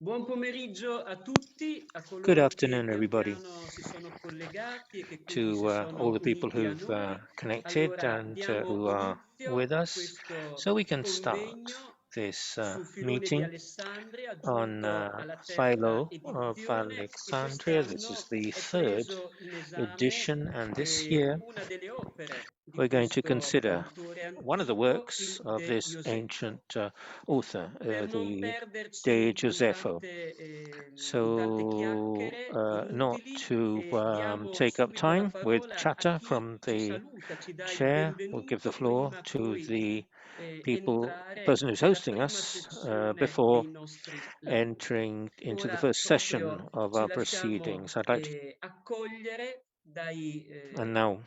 Buon pomeriggio a tutti, a Good coloro che afternoon, pian everybody, piano si sono collegati e che quindi si to all sono the people uniti a who've noi. connected Allora, and diamo who are with inizio a us. So questo we can start convegno this sul filone di meeting Alessandria, on giunto alla terza Philo of edizione e Alexandria. This is quest'anno the è third preso in esame edition, and this year una delle opere di we're going to questo consider autore one of the antico, works il of De this ancient Josepho. author, Per non the De perderci Josepho. in tante So, chiacchiere not inutili, to diamo take up subito la time with parola a chatter chi from ci the saluta, ci dà il chair, we'll give the benvenuto floor prima to poi the di person entrare who's nella hosting prima us sezione before dei nostri lavori. entering into the Ora first session proprio of ci our proceedings. lasciamo I'd like to, accogliere and now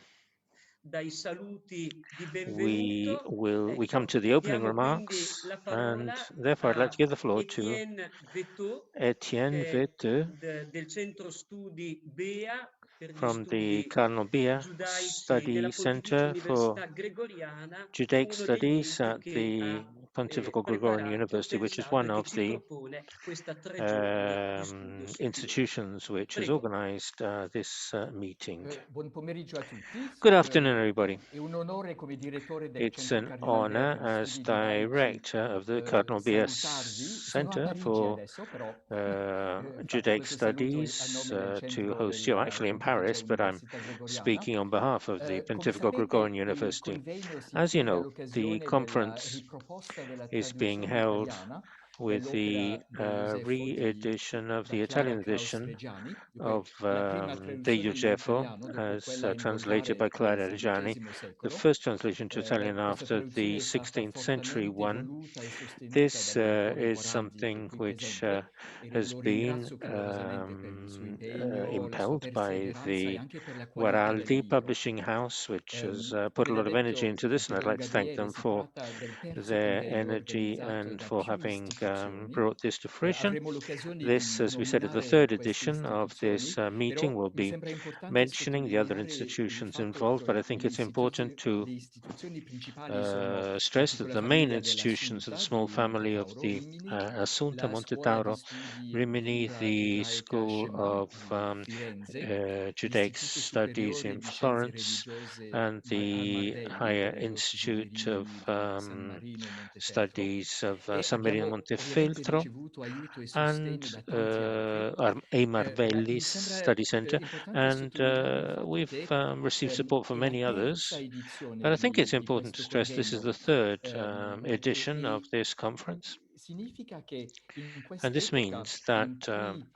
dai saluti di we benvenuto. will we come Ecco, to the opening diamo quindi remarks, la and parola therefore I'd like to a give the floor to Etienne Vetö, Etienne che è Vetö del centro studi BEA per gli from the studi Cardinal Bia giudaici della Study Pontificia Center for Università Gregoriana, Judaic uno degli Studies enti at che the ha Pontifical Gregorian preparato, University, which is pensato one e che of ci the propone questa 3 giorni di studio settimanale. institutions which has Prego. organized this meeting. Buon pomeriggio a tutti. Good Sì, afternoon, everybody. è un onore come direttore del It's Centro an Cardinal Bea honor per gli as studi giudaici director of the Cardinal Bia salutarvi. Sono a Center Parigi for adesso, però faccio Judaic questo saluto a Studies nome del to Centro host you. I'm della actually in Pontificia Paris, but I'm Università Gregoriana. speaking on behalf of the Come Pontifical Gregorian sapete, il University. convegno si As you tiene know, the all'occasione della conference riproposta della is being traduzione held italiana with the dell'opera De Josepho re-edition of da the Clara Italian Kraus edition Reggiani. Dunque, of la prima De traduzione in Josepho, italiano dopo as quella in translated by volgare del Clara Reggiani, XVI the secolo. first translation to Italian Questa after the traduzione è stata 16th century fortemente one. voluta e sostenuta This dall'editore is Morandi, che è something qui which presente, e has lo been ringrazio calorosamente per il suo impegno, la sua impelled by perseveranza e the anche per la qualità del Guaraldi libro. publishing house, which has put a Come l'ha lot of energy detto into this, and I'd fratello like to thank Gabriele, them si for tratta del terzo their convegno energy organizzato and da for più having istituzioni. brought this to fruition. Avremo l'occasione This, di as we said, is the nominare third queste edition of this istituzioni, meeting. però We'll mi be sembra importante mentioning the other sottolineare il institutions fatto involved, but I che think it's important to le istituzioni principali sono la stress that piccola the main famiglia institutions of the dell'Assunta small di Monte family of Tauro, the Rimini, Assunta, la Monte scuola di Tauro, studi in Rimini, lingua the ebraica School Shema of di Firenze, Judaic l'Istituto Studies Superiore in di Scienze Florence, Religiose and Ar the Mardelli Higher per i diocesi di Institute of Rimini, di San Marino e Montefeltro, Studies of e San Marino abbiamo ovviamente Montefeltro, ricevuto aiuto e sostegno and da tanti altri. A. Ma mi Marvelli's sembra Study Center, importante and sottolineare il fatto we've che received support from è la many terza others. edizione But I think it's di important to questo stress this is the convegno. third edition of E this conference. significa che in And this quest'epoca means that in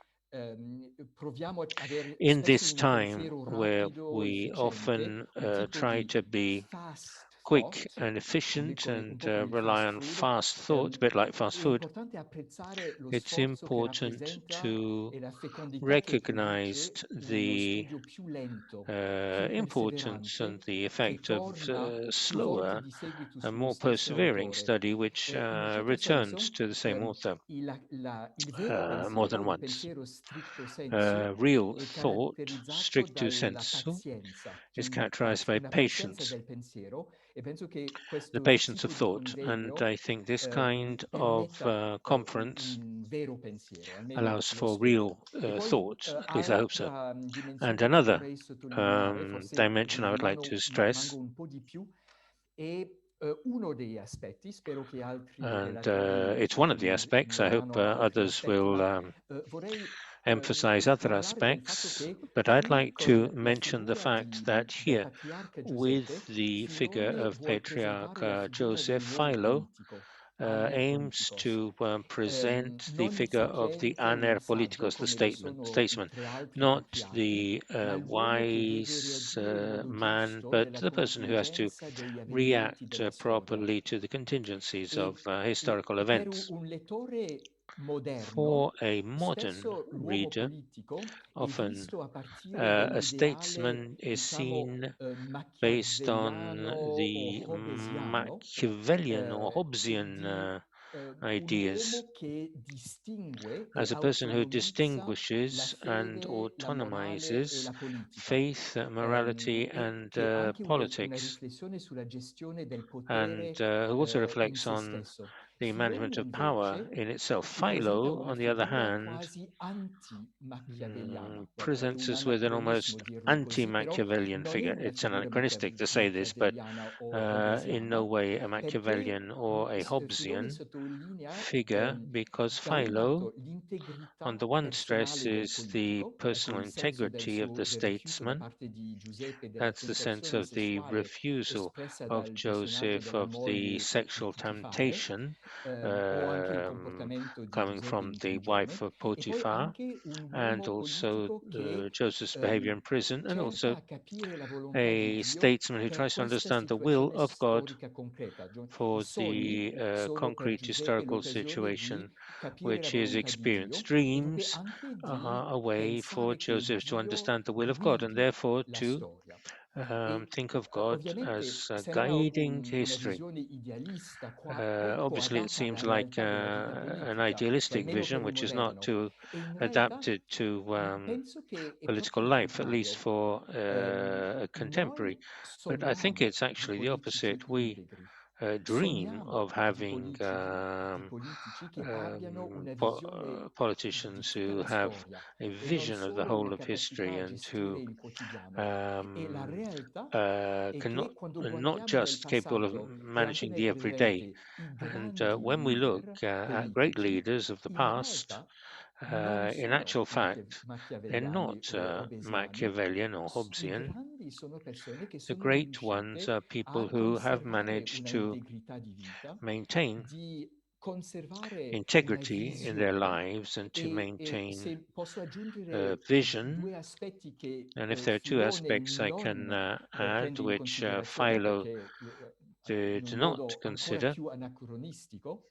cui proviamo ad avere in spesso this un time pensiero where rapido, we efficiente, often un tipo try di to be fast quick thought, and efficient un and po' come il rely fast on food, fast thought, a bit like fast è food, importante apprezzare lo it's sforzo che important rappresenta to e la fecondità che recognize produce uno the studio più lento, più importance and perseverante, the che effect of torna più volte slower di seguito and sullo more stesso persevering autore. study, which In un certo returns senso, to the same author il vero more pensiero, than il once. pensiero stricto sensu, Real è thought, caratterizzato stricto dalla sensu, pazienza, c'è is characterized by una pazienza patience, del pensiero, e penso che the questo patience of tipo di thought. And I convegno think this kind of permetta conference un vero pensiero, almeno allows lo for spero. real E poi thought, at least I hope so. altra And dimensione che another vorrei sottolineare, forse dimension I would like to stress, rimango un po' di più, è uno degli aspetti, spero che altri and relatori it's one of the aspects. I hope nomeranno altri others aspetti, will ma vorrei emphasize other parlare del fatto aspects, che but I'd qui like to con la mention the figura fact that del here, patriarca with Giuseppe, the figure Filone of vuol Patriarch presentare la figura Joseph dell'uomo Philo, politico, aims aner to present the non il figure of the sapiente o il aner saggio politicos, the come lo sono i statesman, 3 altri not patriarchi, the ma l'uomo che deve wise reagire in modo man, giusto but nella the person who has to contingenza degli avvenimenti react della storia. properly to the contingencies of E historical per events. un lettore For moderno, a modern spesso l'uomo reader, politico è often visto a partire da un a ideale, statesman is diciamo, seen based machiavelliano on o the hobbesiano, Machiavellian or Hobbesian di un ideas uomo che distingue e as a person who autonomizza la distinguishes and fede, la morale e autonomizes la politica, faith, morality, e and che ha anche una politics, riflessione sulla gestione del and potere who also in reflects se on stesso. the management Filone of power invece in itself. ci presenta Philo, una on the other figura hand, quasi anti-machiavelliana. Guardate, è presents un us with an anacronismo almost dirlo così, però anti-Machiavellian non è figure. una It's an figura anachronistic to say this, but machiavelliana o in no hobbesiana, way a perché Machiavellian or a Filone Hobbesian sottolinea figure, because da un Philo, lato on l'integrità the one, personale del stresses the politico, ecco personal il senso integrity of the del rifiuto da statesman. parte di Giuseppe della That's the sense tentazione of the sessuale refusal espressa of dal personaggio Joseph della of the moglie sexual Potifare, temptation o anche il um, comportamento di coming Giuseppe from in the prigione, wife of e poi Potiphar, anche un and uomo also politico che Joseph's behavior in prison, and cerca also a capire la volontà di a Dio statesman who per tries to questa understand the will situazione of God storica concreta. I for sogni the sono per concrete Giuseppe historical l'occasione di situation capire la which is volontà di experienced. Dio e proprio Dreams anche di are a way for pensare che Joseph to Dio understand the will of God, and guidi therefore la to storia. think of God Ovviamente as sembra guiding una history. visione idealista, poco Obviously, it adatta alla seems like realtà della vita an politica, cioè idealistic meno per vision, un which is not moderno. too E in realtà adapted to penso che è political proprio il life, at least contrario. for a contemporary. Noi But I think sogniamo it's di actually the politici opposite. We integri, dream of sogniamo having di politici che abbiano una visione di politicians tutta who la have storia a e non vision of the solo whole una of history, capacità a and gestire who il quotidiano. E la um, realtà è cannot che quando not guardiamo nel just capable of passato e anche managing nel the everyday. presente i And grandi when we look leader at great politici, leaders of the in past, realtà non in sono actual fact, they're machiavelliani not o obesiani. Machiavellian or I Hobbesian. grandi sono persone che The sono great ones riuscite are people a who have conservare managed una to integrità di vita, maintain di conservare una integrity in their visione lives and to e maintain se posso aggiungere vision. due aspetti che And if there are two Filone aspects I can non add, prende in which considerazione Philo perché in did un not modo ancora consider, più anacronistico,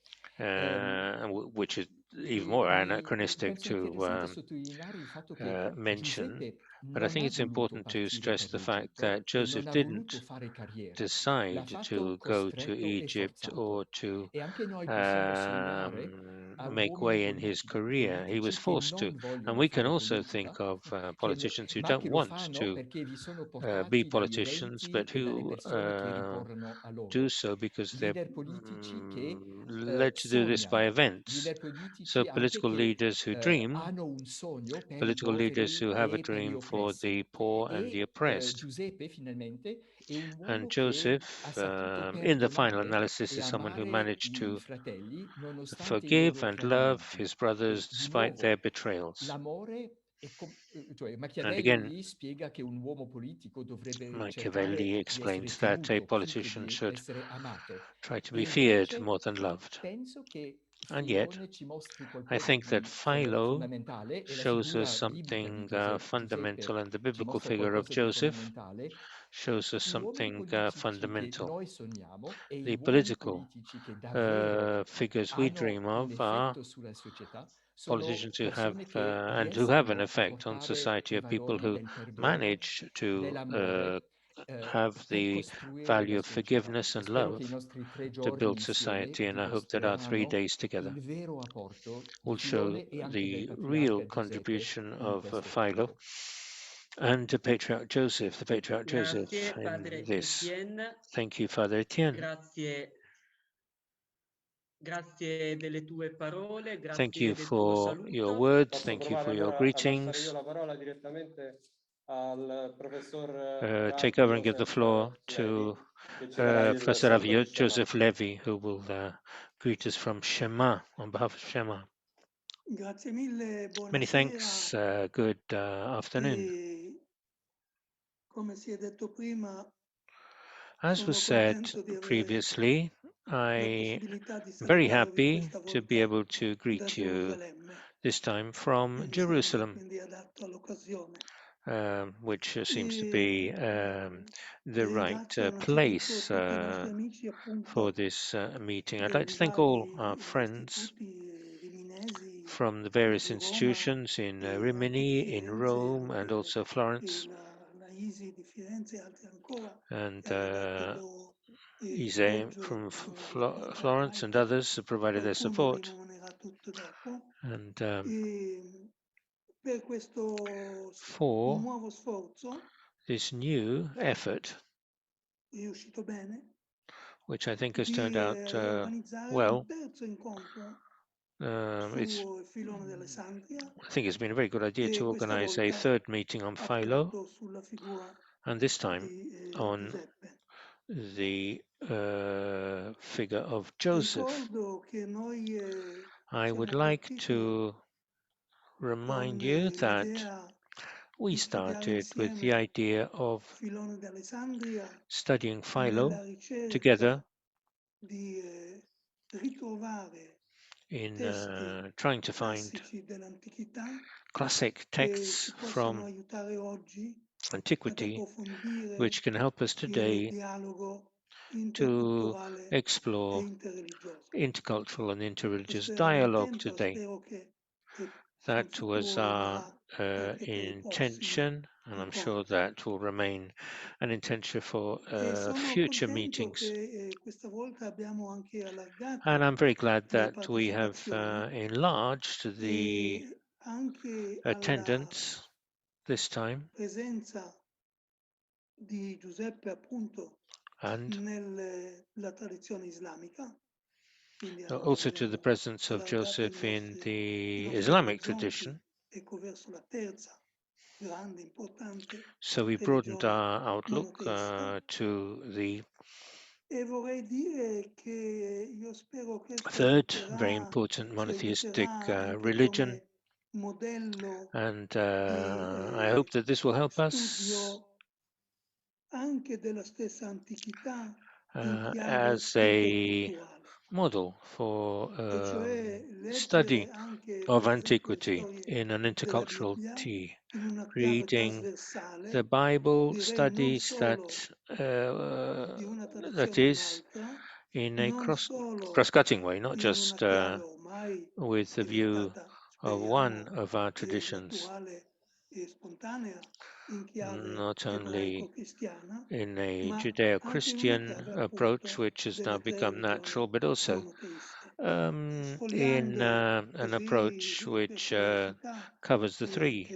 which is even e more anachronistic penso to interessante sottolineare il fatto che mention, Giuseppe but I non think ha it's voluto important to partire stress per the fact l'Egitto that e non Joseph ha voluto didn't fare carriera, l'ha decide fatto to go to costretto e Egypt or forzato. to E anche noi possiamo sognare a make uomini way in his career. He was politici che forced to. non And vogliono we can fare also politica, think of politicians who ma don't che lo want fanno to perché vi sono be portati dai politicians, but renti e dalle who persone che ricorrono a do loro. so because they're Leader politici che led to do this by sognano, events. leader So politici anche political che leaders who dream, hanno un sogno per i political leaders poveri who have a e per gli dream for oppressi. the poor and the E oppressed. Giuseppe finalmente è un And uomo che ha Joseph, saputo in the final perdonare analysis, e is someone who amare managed i to fratelli nonostante i forgive loro and love tradimenti. his brothers E di despite their nuovo betrayals. l'amore è cioè And again, Machiavelli spiega che un uomo politico dovrebbe Machiavelli cercare di essere explains that a temuto più che politician di should essere amato. try to E be feared invece more than loved. penso che And yet, Filone ci mostri I qualcosa think that di Philo fondamentale e la shows us figura biblica di something Giuseppe fundamental, and the ci biblical mostra figure of qualcosa di Joseph fondamentale. shows us Gli uomini something politici che fundamental. noi sogniamo e gli The uomini political politici che davvero figures we dream hanno un of are effetto sulla società sono politicians who have persone che and who have an riescono a effect on portare society, i are people valori who del perdono, manage to dell'amore, have per the costruire la value of società. forgiveness E and spero che i love nostri 3 giorni build insieme society. And I hope that our 3 dimostreranno days together il vero apporto di will show Filone e anche del the real patriarca Giuseppe contribution in of questo Philo campo. and the Patriarch Joseph, Grazie, in padre this. Etienne. Thank you, Father Etienne. Grazie delle tue parole, Thank you grazie del tuo for your saluto. words. Posso Thank you provare for your allora a lasciare io greetings. la parola direttamente al professor Take Rav over and give the Joseph floor Levi, to che ci darà il Professor saluto di Rav Shema. Joseph Levi, who will greet us from Shema, on behalf of Shema. Grazie mille, Many buonasera. thanks. Good afternoon. Come si è detto prima, As was said previously, I am very happy to be able to greet you this time from Jerusalem, which seems to be the right place for this meeting. I'd like to thank all our friends from the various institutions in Rimini, in Rome, and also Florence, and Ise from Florence, and others have provided their support. And for this new effort, which I think has turned di out organizzare un well. terzo incontro It's, sul filone dell'Alessandria, I think it's been a very good idea e to questa organize a volta third meeting on Philo, appunto sulla figura and this time di on Giuseppe. the figure of Joseph. Ricordo che noi I would siamo like partiti to con remind you that l'idea we di studiare started with the insieme idea of il filone di Alessandria studying nella Philo together ricerca di ritrovare in testi trying to find classici dell'antichità classic che texts ci possano from aiutare oggi ad antiquity approfondire which can help us il today dialogo to interculturale e explore interreligioso. intercultural and interreligious Questo era dialogue l'intento, today. spero che sul That was futuro our rimarrà anche per i prossimi intention, and I'm sure incontri. that will remain an intention for E sono future contento meetings. che questa volta abbiamo anche And allargato I'm very glad le that we have partecipazioni enlarged the e anche alla attendance this time, presenza di Giuseppe appunto and nella tradizione islamica, quindi also to the abbiamo presence of allargato Joseph in i the nostri Islamic orizzonti, tradition. ecco, verso la terza grande, importante So we broadened religione our outlook monoteista. to the E vorrei dire che io spero questo third very aiuterà, important ci monotheistic aiuterà anche religion, come modello and di I hope that this will help us studio anche della stessa antichità in chiave as a interculturale, model for e cioè study leggere anche, of per esempio, le antiquity storie in an della intercultural Bibbia tea, in una chiave reading the trasversale, Bible direi non studies solo uh, di una that tradizione a is un'altra, in a non solo cross-cutting way, not in una just chiave ormai with the view diventata, of one speriamo, of our traditions, naturale e spontanea, in chiave not only ebraico-cristiana, in a ma anche in una Judeo-Christian chiave approach, appunto which has now delle tre become religioni natural, but also monoteiste, in sfogliando an così approach per which curiosità covers the e, three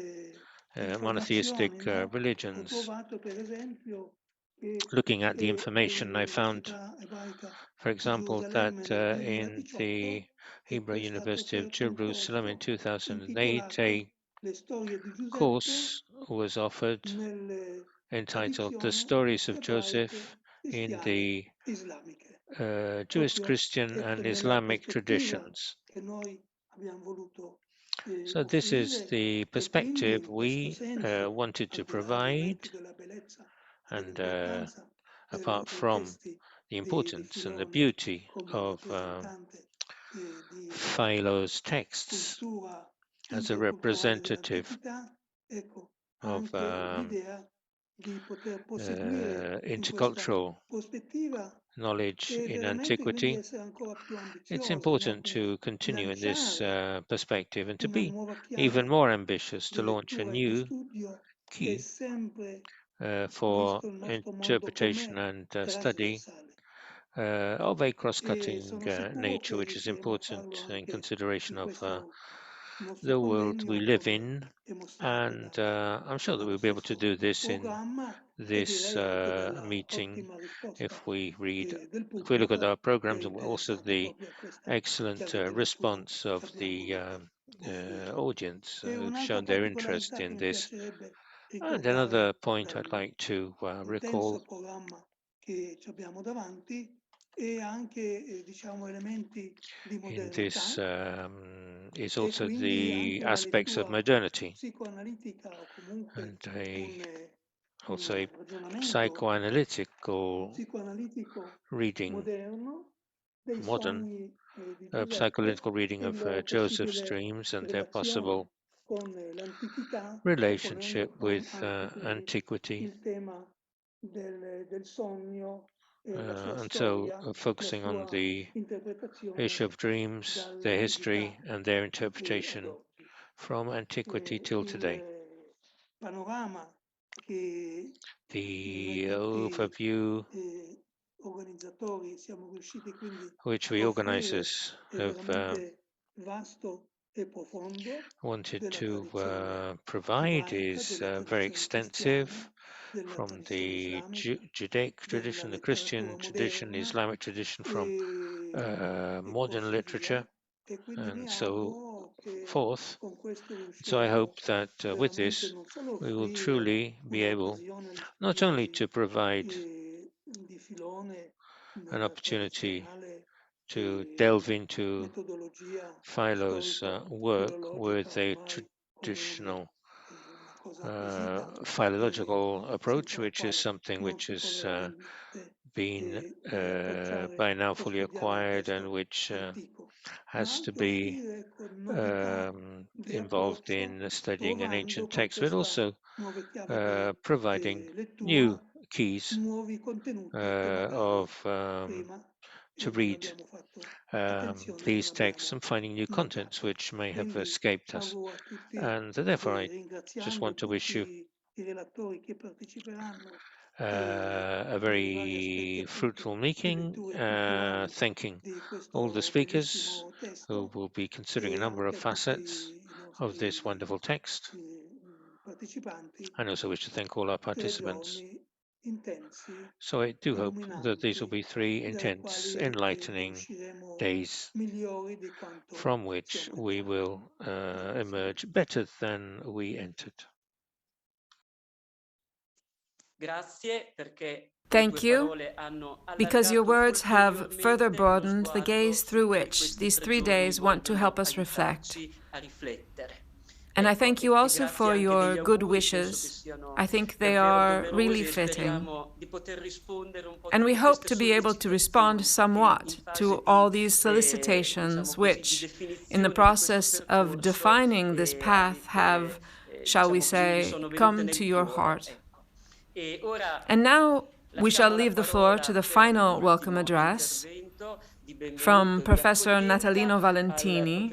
monotheistic informazioni, no? Ho religions. trovato per esempio che Looking at the information, I la found, città ebraica for di example, that Gerusalemme nel in the 2018 Hebrew è stato University of offerto un Jerusalem in corso 2008, a intitolato Le storie di Giuseppe course was offered nelle entitled The tradizioni Stories of Joseph ebraiche, in cristiane, the islamiche. Jewish, Proprio, Christian, ecco, and nella Islamic prospettiva traditions. che noi abbiamo voluto So this is offrire, the e quindi perspective in questo we senso, wanted al to di là provide, ovviamente della bellezza e and dell'importanza apart dei from testi the di importance and the Filone beauty come of rappresentante di Philo's texts cultura as a interculturale representative dell'antichità, ecco, of anche l'idea di poter proseguire in questa intercultural prospettiva knowledge e in veramente quindi antiquity. essere ancora più It's ambiziosi, no? important Quindi to continue in this lanciare perspective and to una be nuova even chiave more ambitious di to launch a lettura e di new studio che è key sempre, for visto il nostro mondo interpretation com'è, and study trasversale. of a E cross-cutting sono sicuro nature, che which is riusciremo a important farlo in anche consideration in of questo nostro the world we convegno, live come in. è mostrato And I'm sure that dallo we'll be able to stesso do this in programma e this direi anche dalla meeting ottima risposta if we read, del if we look at our pubblico, che è programs, and also interessato the proprio a questa excellent chiave di lettura response che of abbiamo the voluto offrire. audience E who've un'altra shown their interest particolarità che in mi this. piacerebbe And another ricordare point I'd like to dall'intenso recall programma che ci abbiamo davanti e anche diciamo elementi di in this modernità is e also quindi the anche una aspects of lettura modernity psicoanalitica o and comunque also a un ragionamento psychoanalytical psicoanalitico reading, moderno dei modern sogni di Giuseppe psychological reading e of loro Joseph's possibile dreams and their relazione possible con l'antichità, relationship proponendo with anche quindi antiquity, il tema del sogno e la sua and so storia, la focusing on sua the issue interpretazione of dreams, their history, dall'antichità and their ad interpretation oggi. from antiquity till today. Il panorama che noi The tutti overview organizzatori siamo riusciti quindi which ad we offrire organizers è have veramente vasto e profondo wanted della to tradizione provide ebraica, is delle very tradizioni extensive cristiane from the Judaic tradition, the Christian tradition, the Islamic tradition, from modern literature, and so forth. So I hope that with this, we will truly be able not only to provide an opportunity to delve into Philo's work with a traditional philological approach, which is something which has been by now fully acquired and which has to be involved in studying an ancient text, but also providing new keys to read these texts and finding new contents which may have escaped us. And therefore, I just want to wish you a very fruitful meeting, thanking all the speakers who will be considering a number of facets of this wonderful text. And also wish to thank all our participants. So I do hope that these will be 3 intense, enlightening days from which we will emerge better than we entered. Thank you, because your words have further broadened the gaze through which these 3 days want to help us reflect. And I thank you also for your good wishes. I think they are really fitting. And we hope to be able to respond somewhat to all these solicitations which, in the process of defining this path, have, shall we say, come to your heart. And now we shall leave the floor to the final welcome address from Professor Natalino Valentini,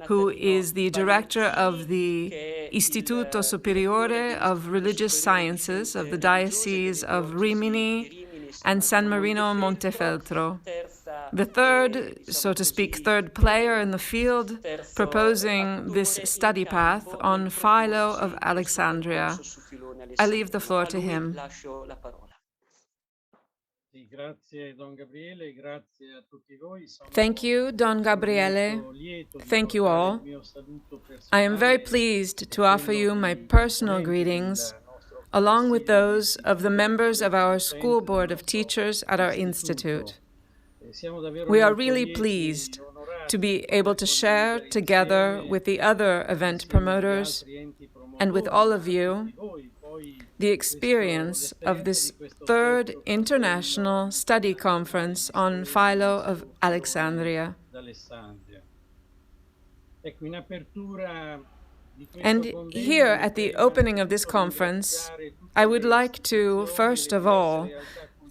who is the director of the Istituto Superiore of Religious Sciences of the Diocese of Rimini and San Marino Montefeltro, the third, so to speak, third player in the field, proposing this study path on Philo of Alexandria. I leave the floor to him. Thank you, Don Gabriele. Thank you all. I am very pleased to offer you my personal greetings, along with those of the members of our School Board of Teachers at our Institute. We are really pleased to be able to share together with the other event promoters and with all of you the experience of this third international study conference on Philo of Alexandria. And here at the opening of this conference, I would like to, first of all,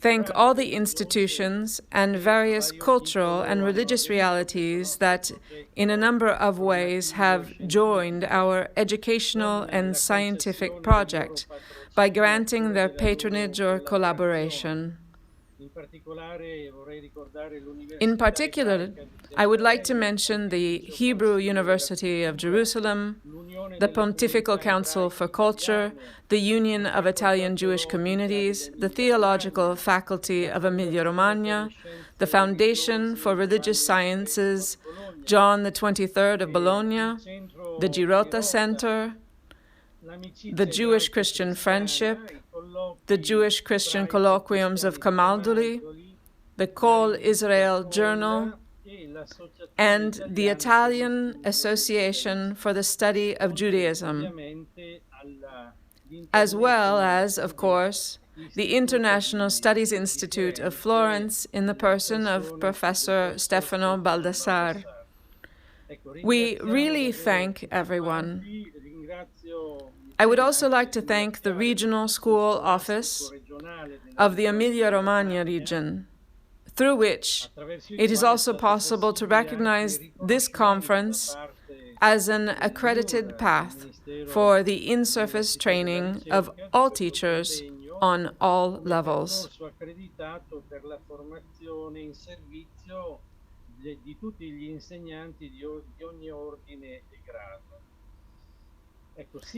thank all the institutions and various cultural and religious realities that, in a number of ways, have joined our educational and scientific project by granting their patronage or collaboration. In particular, I would like to mention the Hebrew University of Jerusalem, the Pontifical Council for Culture, the Union of Italian Jewish Communities, the Theological Faculty of Emilia-Romagna, the Foundation for Religious Sciences, John the 23rd of Bologna, the Girota Center, the Jewish Christian Friendship, the Jewish Christian Colloquiums of Camaldoli, the Kol Israel Journal, and the Italian Association for the Study of Judaism, as well as, of course, the International Studies Institute of Florence in the person of Professor Stefano Baldassar. We really thank everyone. I would also like to thank the Regional School Office of the Emilia-Romagna region, through which it is also possible to recognize this conference as an accredited path for the in-service training of all teachers on all levels.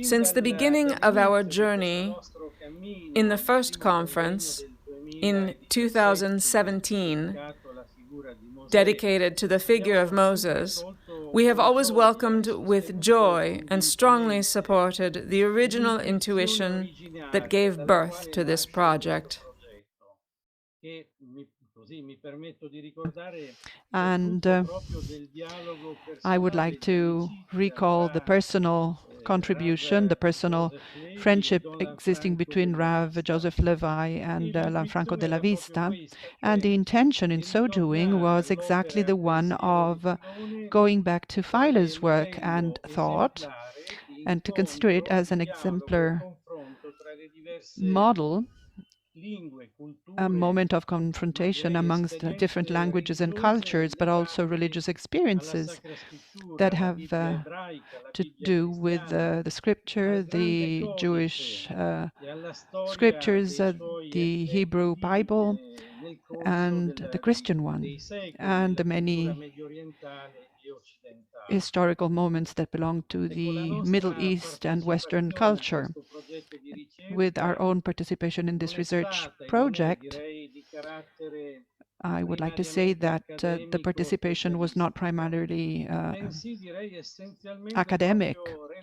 Since the beginning of our journey in the first conference in 2017, dedicated to the figure of Moses, we have always welcomed with joy and strongly supported the original intuition that gave birth to this project. And I would like to recall the personal contribution, the personal friendship existing between Rav Joseph Levi and Lanfranco della Vista. And the intention in so doing was exactly the one of going back to Philo's work and thought, and to consider it as an exemplar model, a moment of confrontation amongst different languages and cultures, but also religious experiences that have to do with the scripture, the Jewish scriptures, the Hebrew Bible, and the Christian one, and the many historical moments that belong to the Middle East and Western culture. With our own participation in this research project, I would like to say that the participation was not primarily academic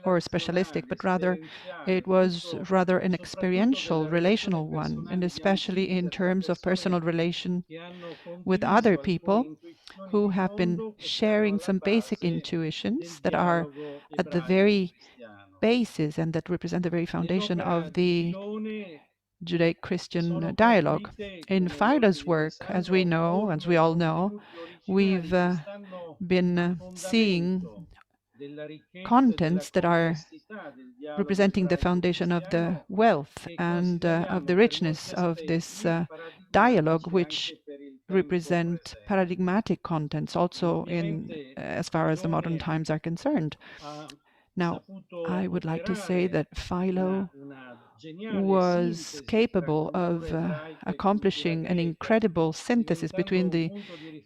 or specialistic, but rather it was rather an experiential, relational one, and especially in terms of personal relation with other people who have been sharing some basic intuitions that are at the very basis and that represent the very foundation of the Judaic-Christian dialogue. In Philo's work, as we know, as we all know, we've been seeing contents that are representing the foundation of the wealth and of the richness of this dialogue, which represent paradigmatic contents also in as far as the modern times are concerned. Now, I would like to say that Philo was capable of accomplishing an incredible synthesis between the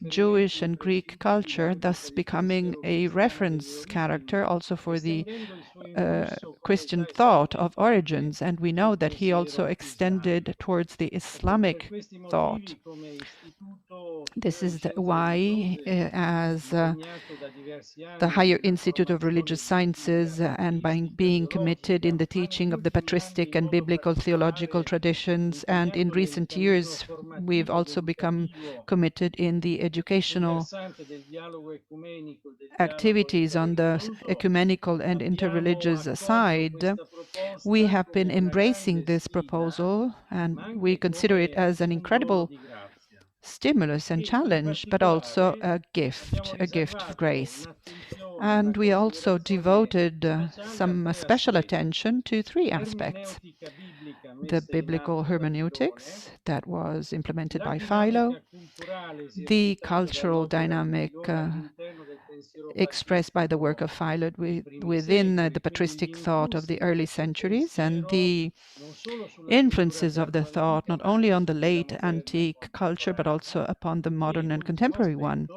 Jewish and Greek culture, thus becoming a reference character also for the Christian thought of origins. And we know that he also extended towards the Islamic thought. This is why, as the Higher Institute of Religious Sciences, and by being committed in the teaching of the patristic and biblical theological traditions, and in recent years, we've also become committed in the educational activities on the ecumenical and interreligious side. We have been embracing this proposal, and we consider it as an incredible stimulus and challenge, but also a gift of grace. And we also devoted some special attention to three aspects: the biblical hermeneutics that was implemented by Philo, the cultural dynamic expressed by the work of Philo within the patristic thought of the early centuries, and the influences of the thought not only on the late antique culture, but also upon the modern and contemporary one.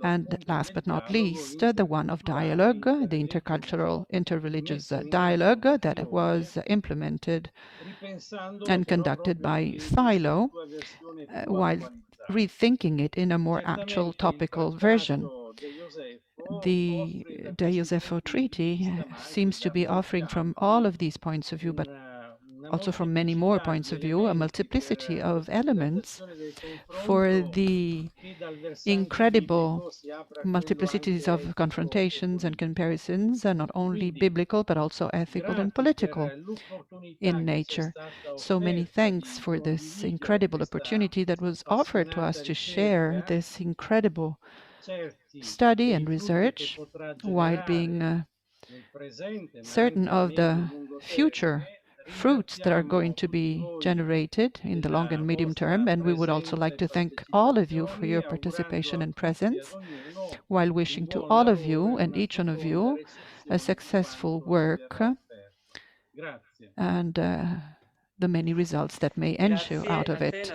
And last but not least, the one of dialogue, the intercultural, interreligious dialogue that was implemented and conducted by Philo, while rethinking it in a more actual topical version. The De Josepho Treaty seems to be offering from all of these points of view, but also from many more points of view, a multiplicity of elements for the incredible multiplicities of confrontations and comparisons, not only biblical, but also ethical and political in nature. So many thanks for this incredible opportunity that was offered to us to share this incredible study and research, while being certain of the future fruits that are going to be generated in the long and medium term. And we would also like to thank all of you for your participation and presence, while wishing to all of you and each one of you a successful work and the many results that may ensue out of it.